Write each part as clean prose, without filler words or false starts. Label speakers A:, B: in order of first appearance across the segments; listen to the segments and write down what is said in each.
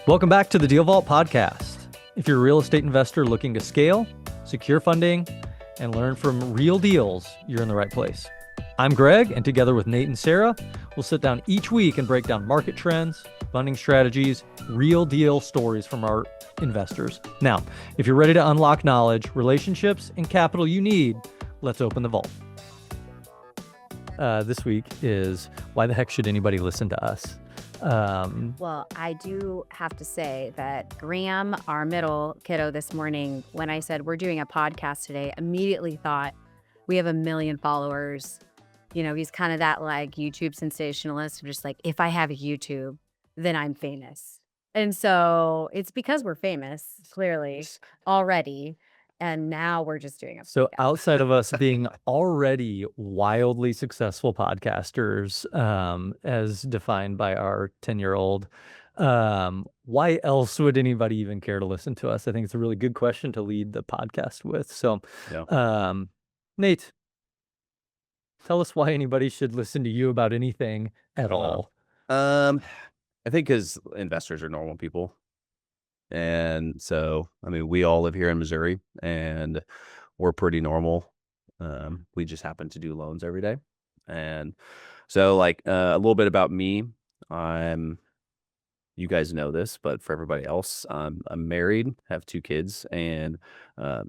A: Welcome back to the Deal Vault podcast. If you're a real estate investor looking to scale, secure funding, and learn from real deals, you're in the right place. I'm Greg, and together with Nate and Sarah, we'll sit down each week and break down market trends, funding strategies, real deal stories from our investors. Now, if you're ready to unlock knowledge, relationships, and capital you need, let's open the vault. This week is why the heck should anybody listen to us?
B: Well, I do have to say that Graham, our middle kiddo this morning, when I said we're doing a podcast today, immediately thought we have 1 million followers. You know, he's kind of that like YouTube sensationalist, just like, if I have a YouTube, then I'm famous. And so it's because we're famous, clearly, already. And now we're just doing a
A: So
B: podcast.
A: outside of us being already wildly successful podcasters, as defined by our 10-year-old, why else would anybody even care to listen to us? I think it's a really good question to lead the podcast with. So, Nate, tell us why anybody should listen to you about anything at all.
C: I think because investors are normal people. And so, I mean, we all live here in Missouri and we're pretty normal. We just happen to do loans every day. And so like a little bit about me, you guys know this, but for everybody else, I'm married, have 2 kids, and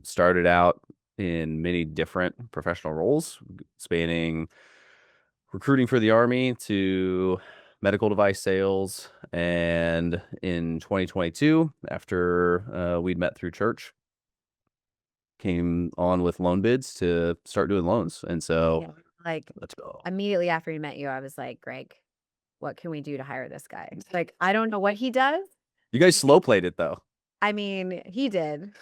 C: started out in many different professional roles, spanning recruiting for the Army to medical device sales. And in 2022, after we'd met through church, came on with loan bids to start doing loans. And so
B: Yeah, like
C: let's go.
B: immediately after we met you, I was like, Greg, what can we do to hire this guy? Like, I don't know what he does.
C: You guys slow played it though.
B: I mean, he did.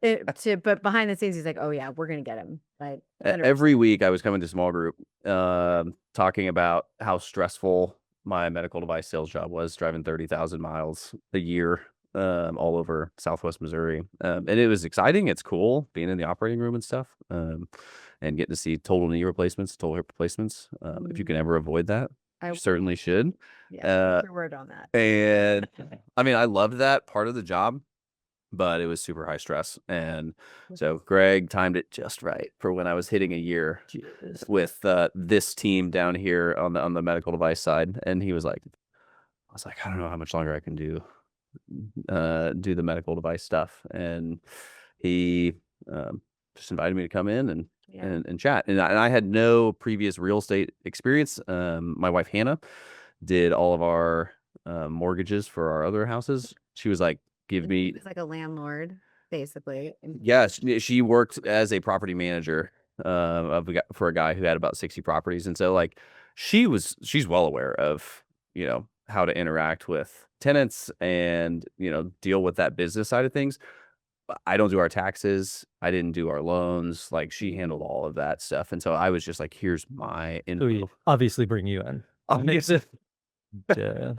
B: But behind the scenes, he's like, oh yeah, we're gonna get him. Like
C: Every week I was coming to small group, talking about how stressful my medical device sales job was, driving 30,000 miles a year, all over Southwest Missouri. And it was exciting. It's cool being in the operating room and stuff, and getting to see total knee replacements, total hip replacements. If you can ever avoid that, you certainly should.
B: Yeah, your word on that.
C: And I mean, I loved that part of the job, but it was super high stress. And so Greg timed it just right for when I was hitting a year with this team down here on the medical device side. And I was like, I don't know how much longer I can do the medical device stuff. And he just invited me to come in and chat. And I had no previous real estate experience. My wife, Hannah, did all of our mortgages for our other houses. She was like,
B: It's like a landlord, basically.
C: Yeah, she worked as a property manager for a guy who had about 60 properties. And so like she's well aware of, how to interact with tenants and, deal with that business side of things. I don't do our taxes. I didn't do our loans. Like she handled all of that stuff. And so I was just like, here's my info.
A: So we obviously bring you in. Yeah.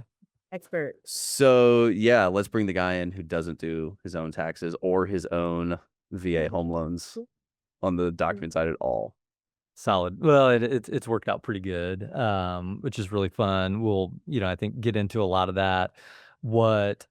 B: Expert.
C: So yeah, let's bring the guy in who doesn't do his own taxes or his own VA home loans on the document side at all.
A: Solid. Well, it's worked out pretty good, which is really fun. We'll, I think get into a lot of that. What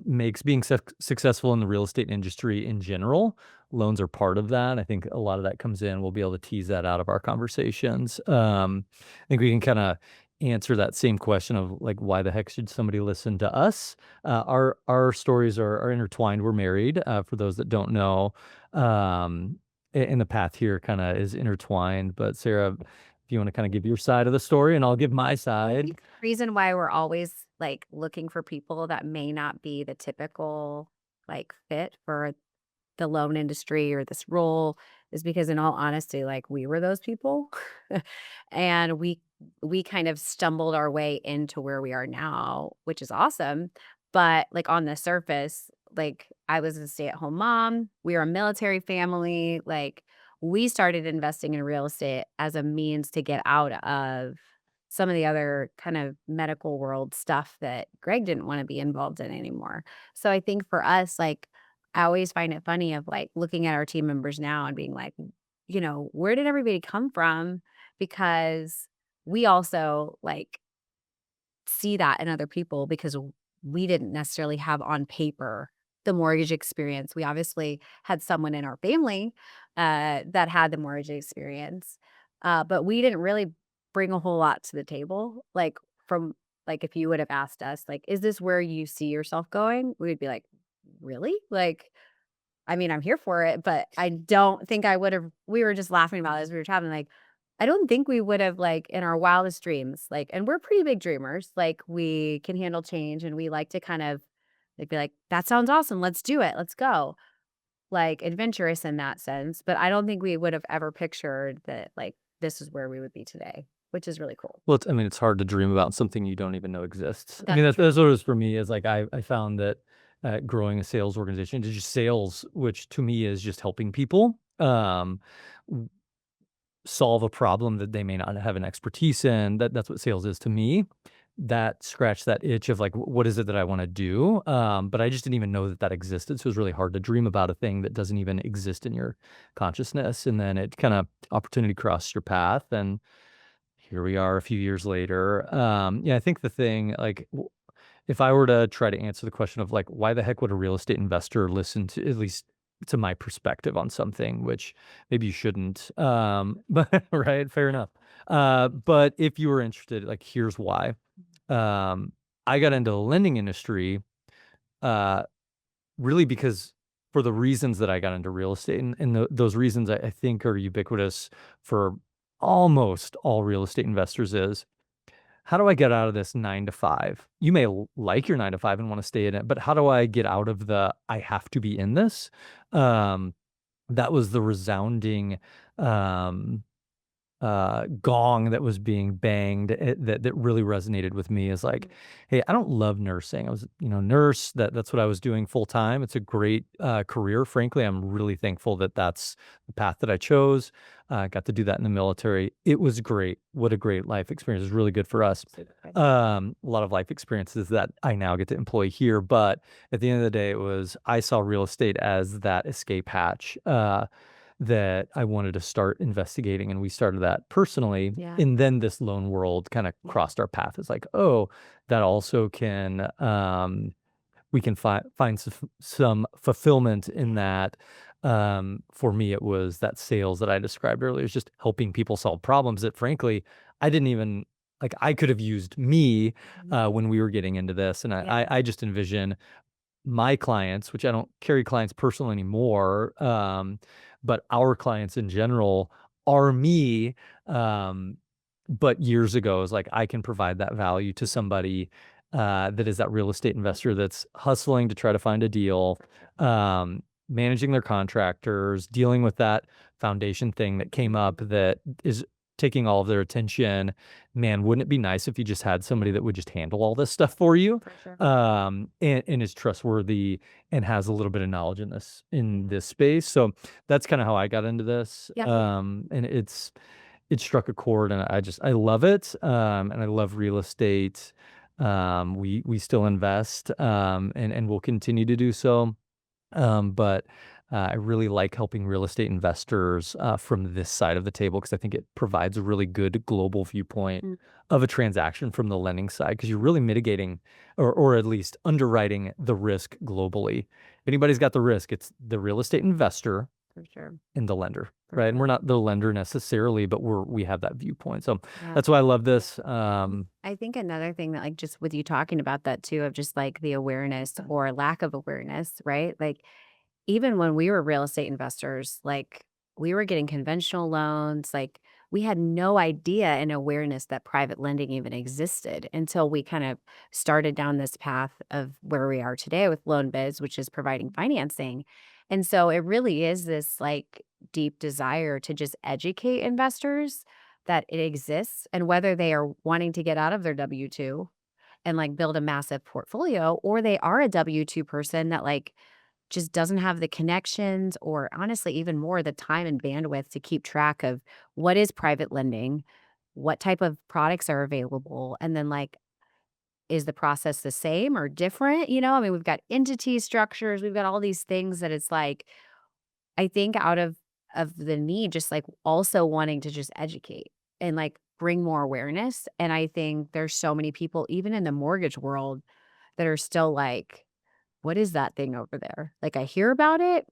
A: makes being successful in the real estate industry in general. Loans are part of that. I think a lot of that comes in. We'll be able to tease that out of our conversations. I think we can kind of answer that same question of like, why the heck should somebody listen to us? Our stories are intertwined. We're married, for those that don't know. And the path here kind of is intertwined. But Sarah, if you want to kind of give your side of the story, and I'll give my side.
B: The reason why we're always like looking for people that may not be the typical like fit for the loan industry or this role is because, in all honesty, like we were those people, and we kind of stumbled our way into where we are now, which is awesome. But like on the surface, like I was a stay-at-home mom. We were a military family. Like we started investing in real estate as a means to get out of some of the other kind of medical world stuff that Greg didn't want to be involved in anymore. So I think for us, like I always find it funny of like looking at our team members now and being like, where did everybody come from? Because we also like see that in other people because we didn't necessarily have on paper the mortgage experience. We obviously had someone in our family that had the mortgage experience, but we didn't really bring a whole lot to the table. Like from like if you would have asked us, like, is this where you see yourself going? We'd be like, really? Like, I mean, I'm here for it, but I don't think I would have. We were just laughing about it as we were traveling. Like, I don't think we would have, like, in our wildest dreams, like, and we're pretty big dreamers. Like, we can handle change and we like to kind of like be like, that sounds awesome. Let's do it. Let's go. Like, adventurous in that sense. But I don't think we would have ever pictured that, like, this is where we would be today, which is really cool.
A: Well, I mean, it's hard to dream about something you don't even know exists. I mean,
B: That's
A: that's
B: true.
A: what it was for me is like I found that growing a sales organization, it's just sales, which to me is just helping people w- solve a problem that they may not have an expertise in. That's what sales is to me. That scratched that itch of like, what is it that I want to do? But I just didn't even know that that existed. So it was really hard to dream about a thing that doesn't even exist in your consciousness. And then it kind of opportunity crossed your path, and here we are a few years later. Yeah, I think the thing, like, if I were to try to answer the question of like, why the heck would a real estate investor listen to at least to my perspective on something, which maybe you shouldn't, but right, fair enough. But if you were interested, like, here's why. Um, I got into the lending industry, uh, really because for the reasons that I got into real estate, and those reasons I think are ubiquitous for almost all real estate investors is how do I get out of this 9 to 5? You may like your 9 to 5 and want to stay in it, but how do I get out of the I have to be in this? Um, that was the resounding um, gong that was being banged, that really resonated with me is like, hey, I don't love nursing. I was, nurse, that's what I was doing full time. It's a great career. Frankly, I'm really thankful that that's the path that I chose. Got to do that in the military. It was great. What a great life experience. It was really good for us.
B: Super good.
A: A lot of life experiences that I now get to employ here. But at the end of the day, I saw real estate as that escape hatch. That I wanted to start investigating, and we started that personally.
B: Yeah.
A: And then this lone world kind of crossed our path. It's like, oh, that also can we can find some fulfillment in that. For me, it was that sales that I described earlier. It's just helping people solve problems that, frankly, I didn't even like. I could have used me
B: Mhm.
A: when we were getting into this, and
B: Yeah.
A: I just envision my clients, which I don't carry clients personal anymore, but our clients in general are me. Um, but years ago, is like I can provide that value to somebody that is that real estate investor that's hustling to try to find a deal, managing their contractors, dealing with that foundation thing that came up that is taking all of their attention. Man, wouldn't it be nice if you just had somebody that would just handle all this stuff for you?
B: For sure.
A: And is trustworthy and has a little bit of knowledge in this space. So that's kind of how I got into this.
B: Yeah.
A: And it struck a chord, and I love it. And I love real estate. We still invest, and we'll continue to do so. But I really like helping real estate investors from this side of the table because I think it provides a really good global viewpoint
B: Mm.
A: of a transaction from the lending side because you're really mitigating or at least underwriting the risk globally. If anybody's got the risk, it's the real estate investor
B: For sure.
A: and the lender,
B: For
A: right? And we're
B: sure.
A: not the lender necessarily, but we have that viewpoint. So
B: Yeah.
A: that's why I love this.
B: I think another thing that, like, just with you talking about that too, of just like the awareness or lack of awareness, right? Like, even when we were real estate investors, like, we were getting conventional loans. Like, we had no idea and awareness that private lending even existed until we kind of started down this path of where we are today with Loan Biz, which is providing financing. And so it really is this like deep desire to just educate investors that it exists and whether they are wanting to get out of their W 2 and like build a massive portfolio, or they are a W 2 person that like just doesn't have the connections or honestly even more the time and bandwidth to keep track of what is private lending, what type of products are available, and then like is the process the same or different? I mean, we've got entity structures, we've got all these things that it's like I think out of the need, just like also wanting to just educate and like bring more awareness. And I think there's so many people, even in the mortgage world, that are still like, what is that thing over there? Like I hear about it,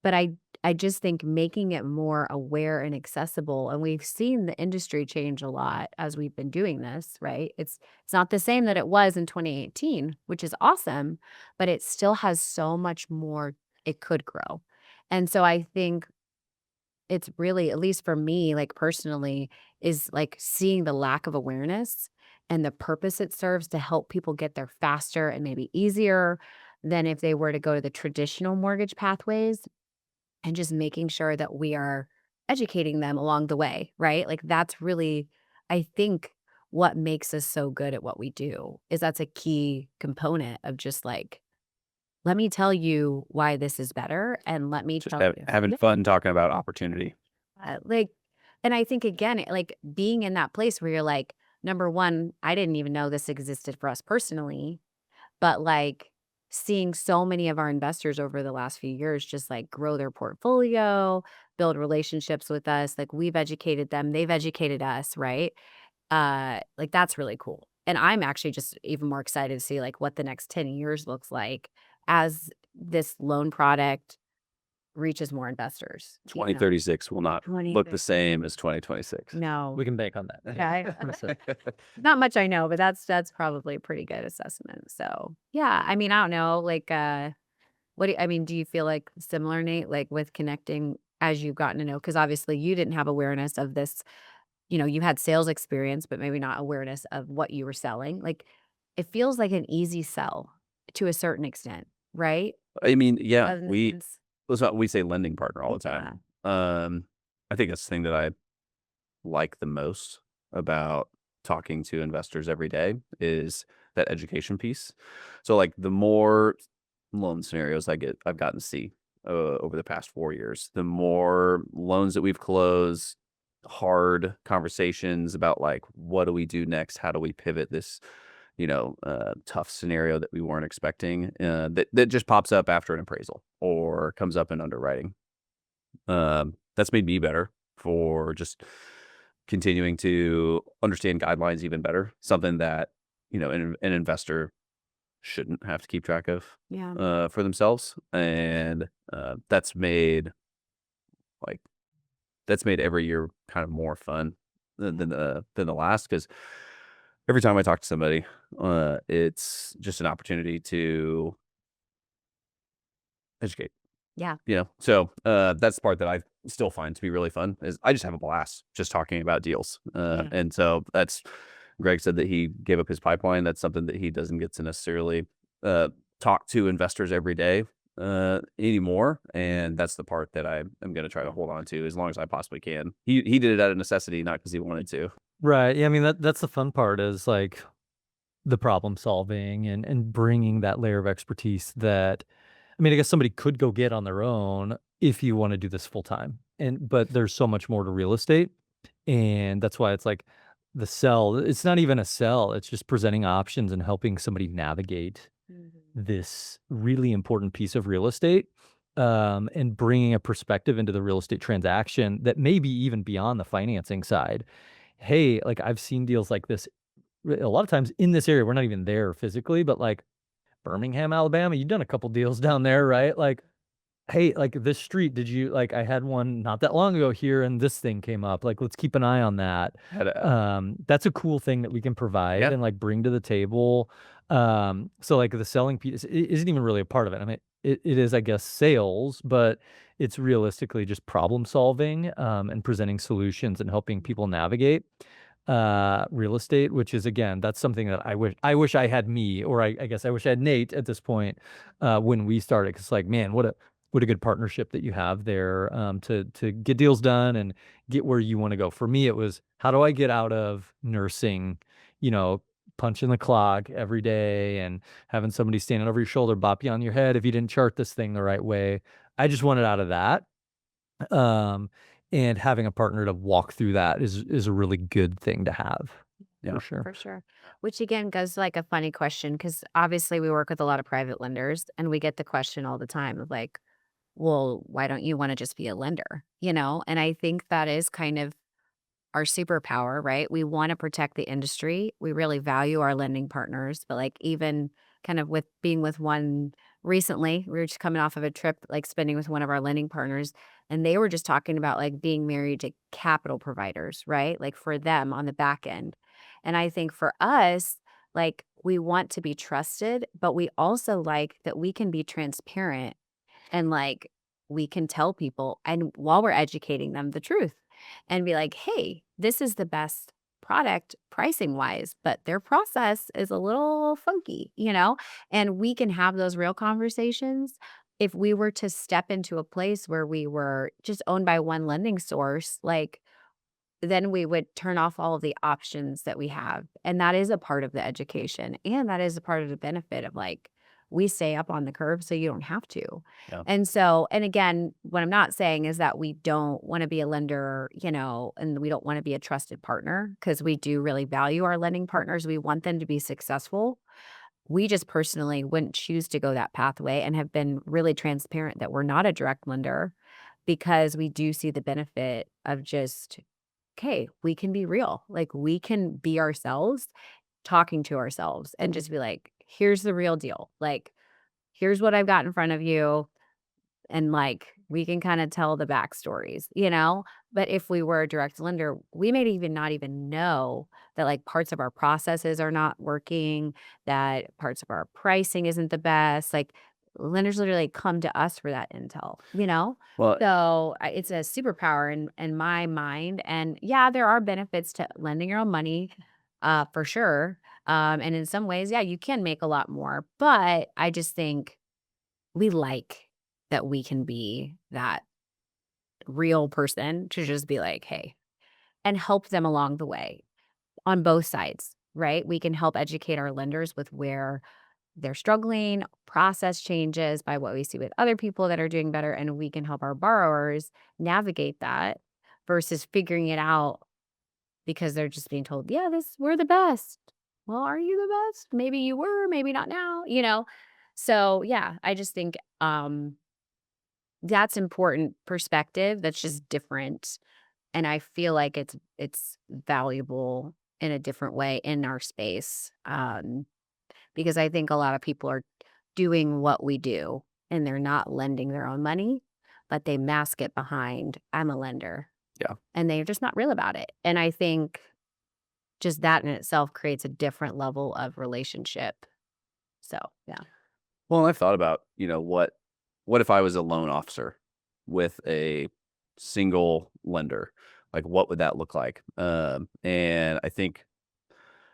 B: but I just think making it more aware and accessible, and we've seen the industry change a lot as we've been doing this, right? It's not the same that it was in 2018, which is awesome, but it still has so much more it could grow. And so I think it's really, at least for me, like personally, is like seeing the lack of awareness and the purpose it serves to help people get there faster and maybe easier than if they were to go to the traditional mortgage pathways, and just making sure that we are educating them along the way, right? Like that's really, I think, what makes us so good at what we do is that's a key component of just like, let me tell you why this is better and let me
C: Just
B: tell you.
C: having fun talking about opportunity.
B: Like, and I think again, like being in that place where you're like, number one, I didn't even know this existed for us personally, but like seeing so many of our investors over the last few years just like grow their portfolio, build relationships with us, like we've educated them, they've educated us, right? Like that's really cool. And I'm actually just even more excited to see like what the next 10 years looks like as this loan product reaches more investors,
C: 2036 will not look the
B: 20.
C: same as 2026.
B: No.
A: We can bank on that.
B: Okay.
A: So,
B: Not much I know, but that's probably a pretty good assessment. So, yeah, I mean, I don't know, like, what do I mean, do you feel like similar, Nate, like with connecting as you've gotten to know? Because obviously you didn't have awareness of this, you had sales experience, but maybe not awareness of what you were selling. Like, it feels like an easy sell to a certain extent, right?
C: I mean, yeah,
B: In the sense,
C: we say lending partner all the
B: yeah,
C: time. I think that's the thing that I like the most about talking to investors every day is that education piece. So like the more loan scenarios I've gotten to see over the past 4 years, the more loans that we've closed, hard conversations about like what do we do next? How do we pivot this, tough scenario that we weren't expecting that just pops up after an appraisal or comes up in underwriting. That's made me better for just continuing to understand guidelines even better, something that, an investor shouldn't have to keep track of,
B: yeah,
C: for themselves, and, like that's made every year kind of more fun than the last. Because every time I talk to somebody, it's just an opportunity to educate.
B: yeah,
C: So, that's the part that I still find to be really fun is I just have a blast just talking about deals.
B: yeah,
C: And so that's Greg said that he gave up his pipeline. That's something that he doesn't get to necessarily, uh, talk to investors every day, anymore. And that's the part that I am gonna try to hold on to as long as I possibly can. He did it out of necessity, not because he wanted to.
A: right. Yeah. I mean, that's the fun part is like the problem solving and bringing that layer of expertise that, I mean, I guess somebody could go get on their own if you want to do this full time. But there's so much more to real estate. And that's why it's like the sell, it's not even a sell. It's just presenting options and helping somebody navigate
B: mhm,
A: this really important piece of real estate, and bringing a perspective into the real estate transaction that may be even beyond the financing side. Hey, like I've seen deals like this a lot of times in this area. We're not even there physically, but like Birmingham, Alabama, you've done a couple deals down there, right? Like, hey, like this street, did you like I had one not that long ago here and this thing came up. Like, let's keep an eye on that.
C: Had a
A: That's a cool thing that we can provide
C: Yeah.
A: and like bring to the table. So like the selling piece isn't even really a part of it. I mean, it is, I guess, sales, but it's realistically just problem solving, and presenting solutions and helping people navigate real estate, which is again, that's something that I wish I had me, or I guess I wish I had Nate at this point, when we started. 'Cause like, man, what a good partnership that you have there, to get deals done and get where you want to go. For me, it was how do I get out of nursing, you know, punching the clock every day and having somebody standing over your shoulder, bop you on your head if you didn't chart this thing the right way. I just wanted out of that. Um, and having a partner to walk through that is a really good thing to have,
C: Yeah.
A: for sure.
B: for sure. Which again goes to like a funny question because obviously we work with a lot of private lenders and we get the question all the time of like, well, why don't you want to just be a lender? And I think that is kind of our superpower, right? We want to protect the industry. We really value our lending partners, but like even kind of with being with one recently. We were just coming off of a trip, like spending with one of our lending partners, and they were just talking about like being married to capital providers, right? Like for them on the back end. And I think for us, like we want to be trusted, but we also like that we can be transparent and like we can tell people and while we're educating them the truth and be like, "Hey, this is the best product pricing wise, but their process is a little funky," you know? And we can have those real conversations. If we were to step into a place where we were just owned by one lending source, like then we would turn off all of the options that we have, and that is a part of the education, and that is a part of the benefit of, like, we stay up on the curve so you don't have to.
C: Yeah.
B: And so and again, what I'm not saying is that we don't wanna be a lender, and we don't wanna be a trusted partner because we do really value our lending partners, we want them to be successful. We just personally wouldn't choose to go that pathway and have been really transparent that we're not a direct lender because we do see the benefit of just okay, we can be real. Like we can be ourselves, talking to ourselves and just be like, here's the real deal. Like, here's what I've got in front of you. And like, we can kind of tell the backstories, you know? But if we were a direct lender, we may even not even know that like parts of our processes are not working, that parts of our pricing isn't the best. Like, lenders literally come to us for that intel, you know?
C: Well,
B: So it's a superpower in my mind. And yeah, there are benefits to lending your own money, for sure. And in some ways, yeah, you can make a lot more. But I just think we like that we can be that real person to just be like, "Hey," and help them along the way on both sides, right? We can help educate our lenders with where they're struggling, process changes by what we see with other people that are doing better, and we can help our borrowers navigate that versus figuring it out because they're just being told, "Yeah, this we're the best." Well, are you the best? Maybe you were, maybe not now, you know? So, yeah, I just think, that's important perspective that's just different, and I feel like it's valuable in a different way in our space, because I think a lot of people are doing what we do, and they're not lending their own money, but they mask it behind, "I'm a lender,"
C: yeah.
B: and they're just not real about it, and I think just that in itself creates a different level of relationship. So, yeah.
C: Well, I've thought about, what if I was a loan officer with a single lender? Like, what would that look like? And I think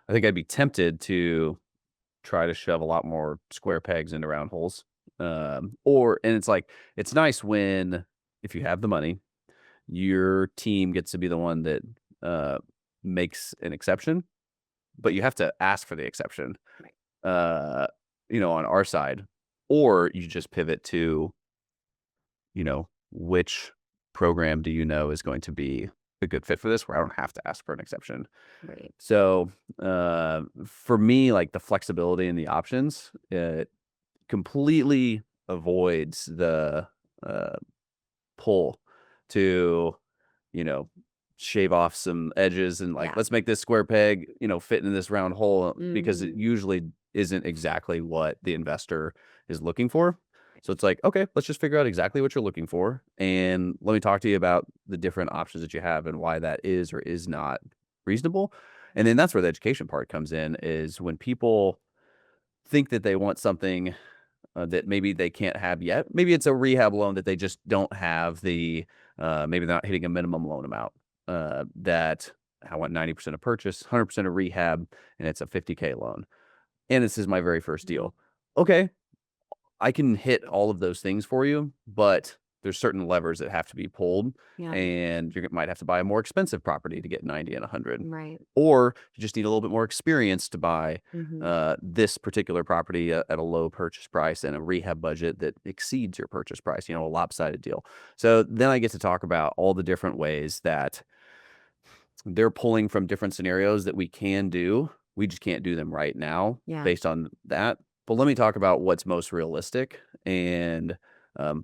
C: I'd be tempted to try to shove a lot more square pegs into round holes. And it's like it's nice when if you have the money, your team gets to be the one that uh, makes an exception, but you have to ask for the exception.
B: Right.
C: On our side, or you just pivot to, which program do you know is going to be a good fit for this where I don't have to ask for an exception.
B: Right.
C: So, for me, like the flexibility and the options, it completely avoids the uh, pull to, you know, shave off some edges and like,
B: Yeah.
C: let's make this square peg, fit in this round hole because it
B: Mhm.
C: usually isn't exactly what the investor is looking for. So it's like, okay, let's just figure out exactly what you're looking for. And let me talk to you about the different options that you have and why that is or is not reasonable. And then that's where the education part comes in is when people think that they want something that maybe they can't have yet. Maybe it's a rehab loan that they just don't have maybe they're not hitting a minimum loan amount. That I want 90% of purchase, 100% of rehab, and it's a 50K loan. And this is my very first deal. Okay, I can hit all of those things for you, but there's certain levers that have to be pulled,
B: Yeah.
C: and you might have to buy a more expensive property to get 90 and 100.
B: Right.
C: Or you just need a little bit more experience to buy
B: Mhm.
C: this particular property at a low purchase price and a rehab budget that exceeds your purchase price, a lopsided deal. So then I get to talk about all the different ways that they're pulling from different scenarios that we can do. We just can't do them right now
B: Yeah.
C: based on that. But let me talk about what's most realistic and,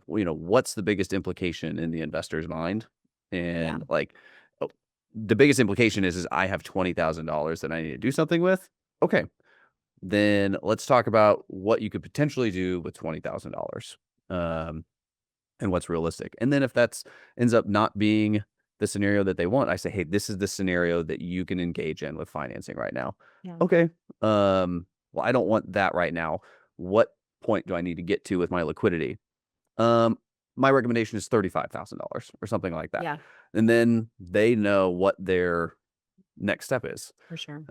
C: what's the biggest implication in the investor's mind.
B: Yeah.
C: And like, oh, the biggest implication is I have $20,000 that I need to do something with. Okay, then let's talk about what you could potentially do with $20,000, and what's realistic. And then if that's ends up not being the scenario that they want, I say, hey, this is the scenario that you can engage in with financing right now.
B: Yeah.
C: Okay. Well, I don't want that right now. What point do I need to get to with my liquidity? Um, my recommendation is $35,000 or something like that.
B: Yeah,
C: And then they know what their next step is.
B: for sure.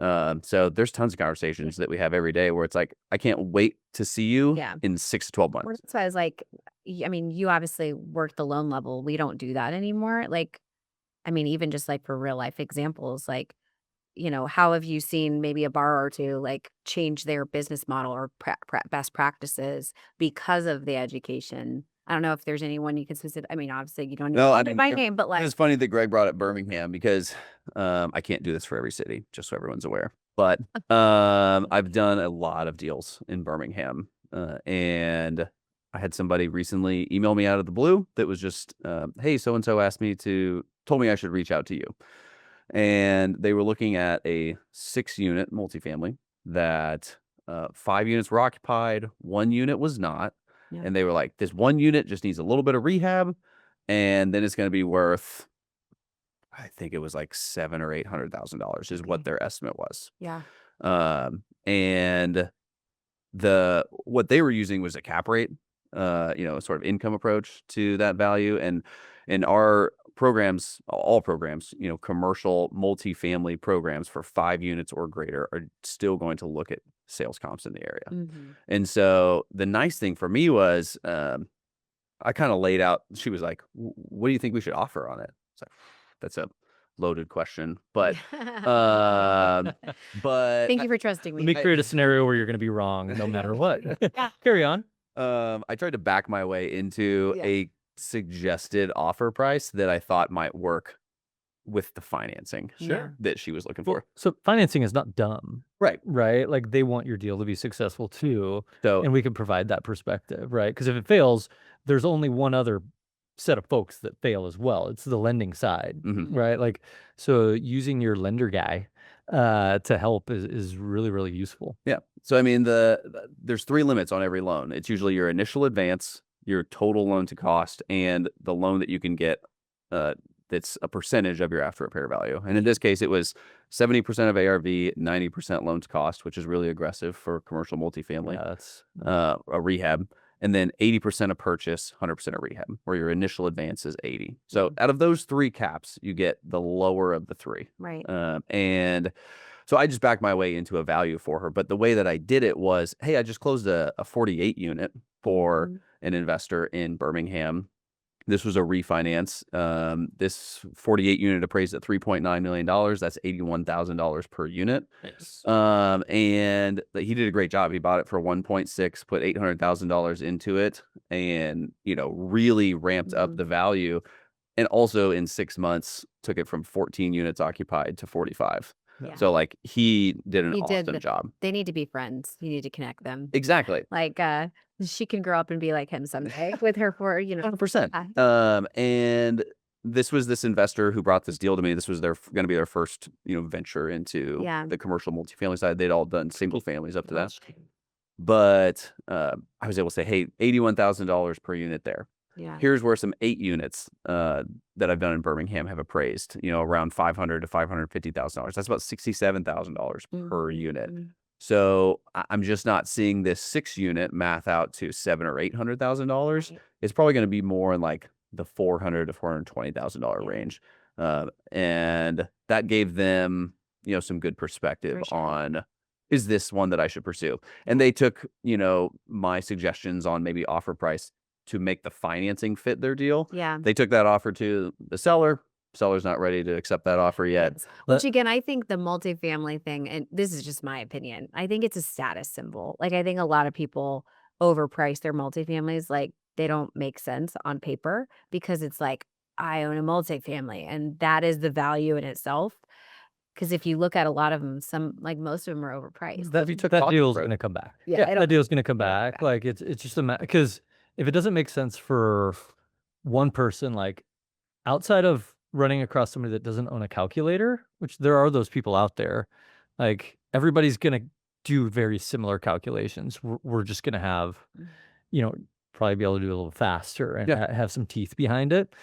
C: So there's tons of conversations that we have every day where it's like, I can't wait to see you
B: Yeah.
C: in 6 to 12
B: Well,
C: months.
B: that's why I was like, I mean, you obviously work the loan level. We don't do that anymore. Like, I mean, even just like for real life examples, like, how have you seen maybe a borrower or two like change their business model or best practices because of the education? I don't know if there's anyone you can specific. I mean, obviously you don't need to
C: No,
B: call
C: I
B: me
C: mean,
B: by name, but like,
C: it's funny that Greg brought up Birmingham because I can't do this for every city, just so everyone's aware. But I've done a lot of deals in Birmingham, and I had somebody recently email me out of the blue that was just, "Hey, so and so told me I should reach out to you," and they were looking at a 6-unit multifamily that 5 units were occupied, 1 unit was not,
B: yeah,
C: and they were like, "This 1 unit just needs a little bit of rehab." And then it's going to be worth, I think it was like $700,000 or $800,000 is what
B: okay,
C: their estimate was.
B: yeah,
C: And what they were using was a cap rate, sort of income approach to that value. And in our programs, all programs, commercial multifamily programs for 5 units or greater are still going to look at sales comps in the area.
B: hmm,
C: And so the nice thing for me was, I kinda laid out she was like, What do you think we should offer on it?" It's like, "That's a loaded question," um, but
B: Thank you for trusting
A: Let
B: me.
A: me create a scenario where you're gonna be wrong no matter what.
B: Yeah,
A: Carry on.
C: I tried to back my way into
B: yeah,
C: a suggested offer price that I thought might work with the financing
B: yeah,
C: that she was looking
A: Well,
C: for.
A: so financing is not dumb,
C: Right.
A: right? Like, they want your deal to be successful too,
C: So
A: and we can provide that perspective, right? Because if it fails, there's only one other set of folks that fail as well. It's the lending side,
C: mhm.
B: mhm,
A: right? Like, so using your lender guy, to help is really, really useful.
C: Yeah. So I mean, there's 3 limits on every loan. It's usually your initial advance, your total loan to cost, and the loan that you can get, uh, that's a percentage of your after repair value. And in this case, it was 70% of ARV, 90% loan to cost, which is really aggressive for commercial multifamily,
A: Yeah, that's
C: a rehab, and then 80% of purchase, 100% of rehab, where your initial advance is 80. So
B: mhm,
C: out of those 3 caps, you get the lower of the 3.
B: right.
C: And so I just backed my way into a value for her. But the way that I did it was, hey, I just closed a 48 unit for
B: Mhm,
C: an investor in Birmingham. This was a refinance. This 48 unit appraised at $3.9 million. That's $81,000 per unit.
A: nice.
C: And he did a great job. He bought it for 1.6, put $800,000 into it, and really ramped up
B: mhm,
C: the value. And also in 6 months, took it from 14 units occupied to 45.
A: Yeah.
B: yeah.
C: So like he did an
B: He did
C: awesome job.
B: they need to be friends. You need to connect them.
C: Exactly.
B: Like, she can grow up and be like him someday with her
C: 100%.
B: uh,
C: And this investor who brought this deal to me. This was going to be their first, venture into
B: yeah,
C: the commercial multifamily side. They'd all done single families up to that. But I was able to say, hey, $81,000 per unit there.
B: yeah,
C: Here's where some 8 units that I've done in Birmingham have appraised, around $500,000 to $550,000. That's about $67,000 per unit.
B: mhm,
C: So I'm just not seeing this 6 unit math out to $700,000 or $800,000.
B: right,
C: It's probably going to be more in like the $400,000 to $420,000
B: yeah,
C: range, and that gave them some good perspective
B: for sure.
C: on, is this one that I should pursue? And
B: Yeah,
C: they took my suggestions on maybe offer price to make the financing fit their deal.
B: yeah.
C: They took that offer to the seller. Seller's not ready to accept that offer yet.
B: Yes. Which
A: Let
B: again, I think the multifamily thing, and this is just my opinion, I think it's a status symbol. Like, I think a lot of people overprice their multifamilies. Like, they don't make sense on paper because it's like, I own a multifamily and that is the value in itself. Because if you look at a lot of them, like most of them are overpriced.
C: If you took
A: that
C: cost
A: deal's
C: approach.
A: gonna come back.
B: Yeah, I
A: That
B: don't
A: deal's gonna come
B: I don't
A: back.
B: back.
A: Like, it's just because if it doesn't make sense for one person, like, outside of running across somebody that doesn't own a calculator, which there are those people out there, like, everybody's gonna do very similar calculations. We're just going to have, probably be able to do it a little faster and have some teeth behind it.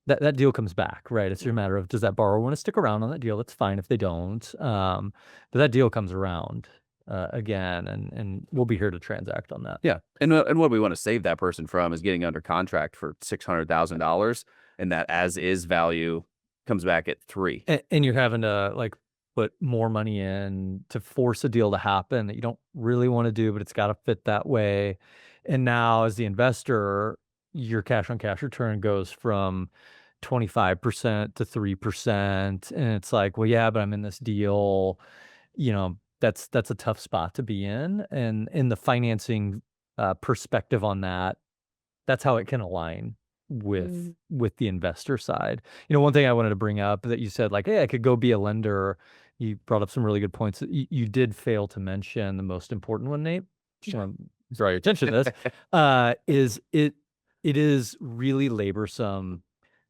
A: That deal comes back, right? It's just a matter of, does that borrower want to stick around on that deal? That's fine if they don't. But that deal comes around again, and we'll be here to transact on that.
C: Yeah. And what we want to save that person from is getting under contract for $600,000, and that as is value comes back at 3.
A: And you're having to like put more money in to force a deal to happen that you don't really want to do, but it's got to fit that way. And now as the investor, your cash on cash return goes from 25% to 3%. And it's like, well, yeah, but I'm in this deal, that's a tough spot to be in. And in the financing perspective on that, that's how it can align with the investor side. One thing I wanted to bring up that you said, like, hey, I could go be a lender. You brought up some really good points. You did fail to mention the most important one, Nate. Just want to draw your attention to this. Is it is really laborsome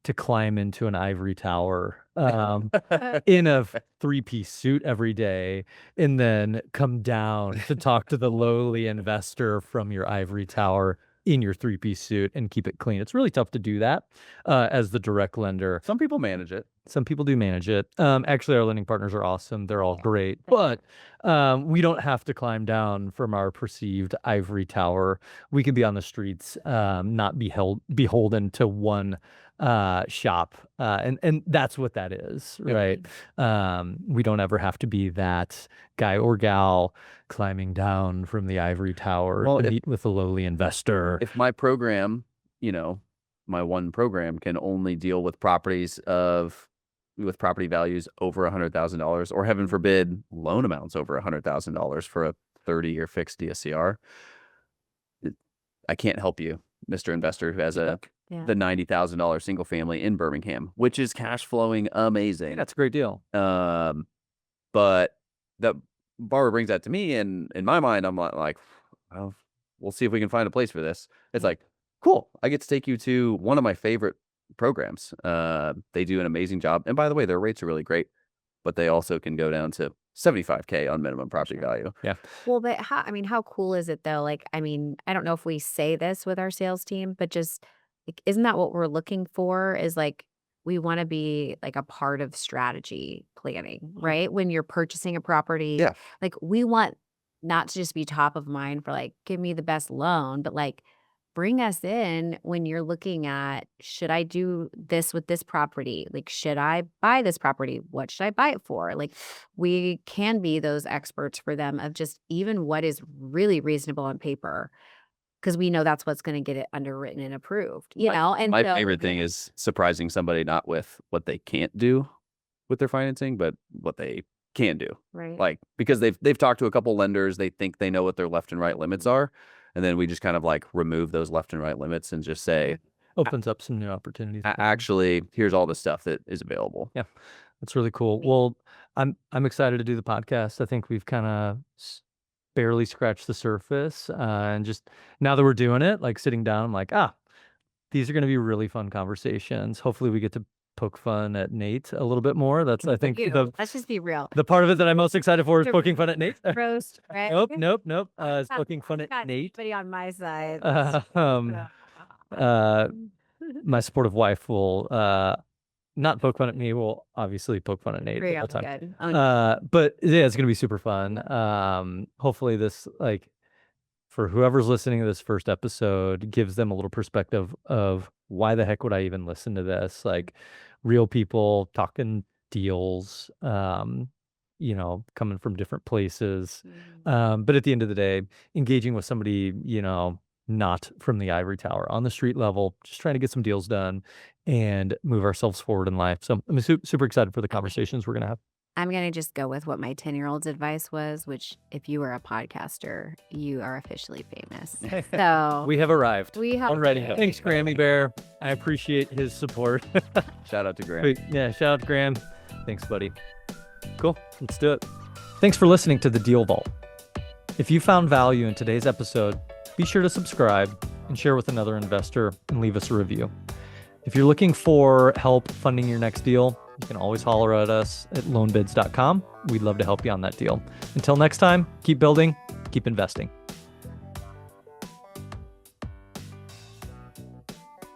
A: to climb into an ivory tower in a 3-piece suit every day and then come down to talk to the lowly investor from your ivory tower in your 3-piece suit and keep it clean. It's really tough to do that as the direct lender.
C: Some people manage it.
A: Some people do manage it. Actually, our lending partners are awesome. They're all great. But we don't have to climb down from our perceived ivory tower. We can be on the streets, not be beholden to one shop. And that's what that is, right? We don't ever have to be that guy or gal climbing down from the ivory tower to meet with a lowly investor.
C: If my program, my one program can only deal with properties with property values over $100,000, or heaven forbid, loan amounts over $100,000 for a 30-year fixed DSCR, I can't help you, Mr. Investor, who has the $90,000 single family in Birmingham, which is cash flowing amazing.
A: Hey, that's a great deal.
C: But the borrower brings that to me, and in my mind, I'm like, well, we'll see if we can find a place for this. It's like, cool, I get to take you to one of my favorite programs. They do an amazing job. And by the way, their rates are really great, but they also can go down to $75K on minimum property value.
A: Yeah.
B: Well, but how cool is it though? Like, I don't know if we say this with our sales team, but just like, isn't that what we're looking for? Is like, we want to be like a part of strategy planning, right? When you're purchasing a property, like we want not to just be top of mind for like, give me the best loan, but like, bring us in when you're looking at, should I do this with this property? Like, should I buy this property? What should I buy it for? Like, we can be those experts for them of just even what is really reasonable on paper, because we know that's what's going to get it underwritten and approved, And
C: my favorite thing is surprising somebody not with what they can't do with their financing, but what they can do.
B: Right.
C: Like, because they've talked to a couple lenders, they think they know what their left and right limits are. And then we just kind of like remove those left and right limits and just say,
A: opens up some new opportunities.
C: Actually, here's all the stuff that is available.
A: Yeah, that's really cool. Well, I'm excited to do the podcast. I think we've kind of barely scratched the surface, and just now that we're doing it, like sitting down, I'm like, these are going to be really fun conversations. Hopefully, we get to poke fun at Nate a little bit more. That's, I think,
B: let's just be real.
A: The part of it that I'm most excited for is poking fun at Nate.
B: Roast, right?
A: Nope. It's poking fun at Nate.
B: Anybody on my side?
A: My supportive wife will not poke fun at me. Will obviously poke fun at Nate all the time. But yeah, it's gonna be super fun. Hopefully, this for whoever's listening to this first episode gives them a little perspective of why the heck would I even listen to this? Like, real people talking deals, coming from different places. But at the end of the day, engaging with somebody, not from the ivory tower, on the street level, just trying to get some deals done and move ourselves forward in life. So I'm super excited for the conversations we're going to have.
B: I'm going to just go with what my 10-year-old's advice was, which if you are a podcaster, you are officially famous. So
A: we have arrived.
B: We have
A: already. Thanks, Grammy Bear. I appreciate his support.
C: Shout out to Graham.
A: Yeah, shout out to Graham. Thanks, buddy. Cool. Let's do it. Thanks for listening to The Deal Vault. If you found value in today's episode, be sure to subscribe and share with another investor and leave us a review. If you're looking for help funding your next deal, you can always holler at us at loanbids.com. We'd love to help you on that deal. Until next time, keep building, keep investing.